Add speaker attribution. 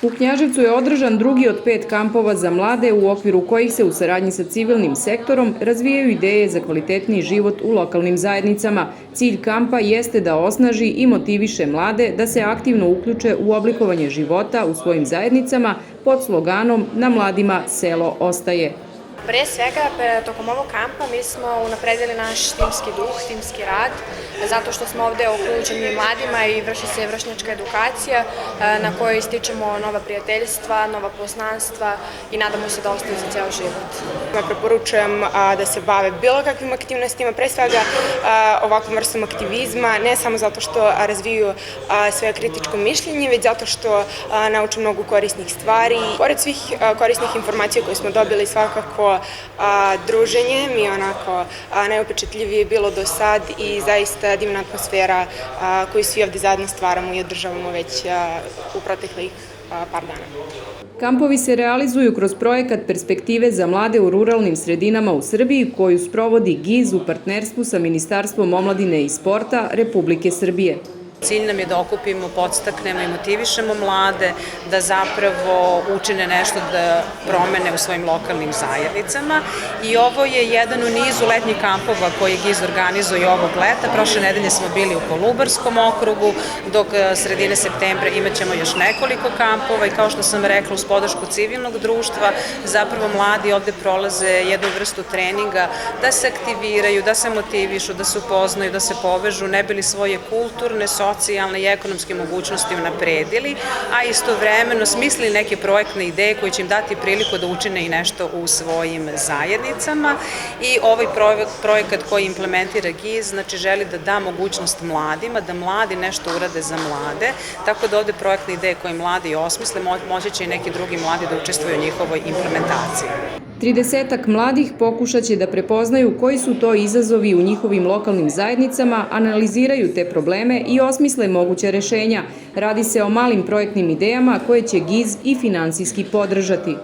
Speaker 1: U Knjaževcu je održan drugi od 5 kampova za mlade u okviru kojih se u saradnji sa civilnim sektorom razvijaju ideje za kvalitetniji život u lokalnim zajednicama. Cilj kampa jeste da osnaži i motiviše mlade da se aktivno uključe u oblikovanje života u svojim zajednicama pod sloganom "Na mladima selo ostaje".
Speaker 2: Pre svega, tokom ovog kampa mi smo unapredili naš timski duh, timski rad, zato što smo ovde okruženi mladima i vrši se vršnjačka edukacija na kojoj ističemo nova prijateljstva, nova poznanstva i nadamo se da ostaju za ceo život.
Speaker 3: Preporučujem da se bave bilo kakvim aktivnostima, pre svega ovakvom vrstom aktivizma, ne samo zato što razviju svoje kritičko mišljenje, već zato što nauče mnogo korisnih stvari. Pored svih korisnih informacija koje smo dobili, svakako druženje mi je onako najupečetljivije je bilo do sad i zaista divna atmosfera koju svi ovde zajedno stvaramo i održavamo već u proteklih par dana.
Speaker 1: Kampovi se realizuju kroz projekat Perspektive za mlade u ruralnim sredinama u Srbiji koju sprovodi GIZ u partnerstvu sa Ministarstvom omladine i sporta Republike Srbije.
Speaker 4: Cilj nam je da okupimo, podstaknemo i motivišemo mlade da zapravo učine nešto da promene u svojim lokalnim zajednicama i ovo je jedan u nizu letnjih kampova koji GIZ organizuje ovog leta. Prošle nedelje smo bili u Kolubarskom okrugu, dok sredine septembra imat ćemo još nekoliko kampova i kao što sam rekla, uz podršku civilnog društva, zapravo mladi ovde prolaze jednu vrstu treninga da se aktiviraju, da se motivišu, da se upoznaju, da se povežu, ne bili svoje kulturne, socijalne i ekonomske mogućnosti unapredili, a istovremeno smislili neke projektne ideje koje će im dati priliku da učine i nešto u svojim zajednicama. I ovaj projekat koji implementira GIZ, znači želi da da mogućnost mladima, da mladi nešto urade za mlade, tako da ovde projektne ideje koje mladi osmisle, moći će i neki drugi mladi da učestvuju u njihovoj implementaciji.
Speaker 1: 30 mladih pokušat će da prepoznaju koji su to izazovi u njihovim lokalnim zajednicama, analiziraju te probleme i osmisle moguća rešenja. Radi se o malim projektnim idejama koje će GIZ i finansijski podržati.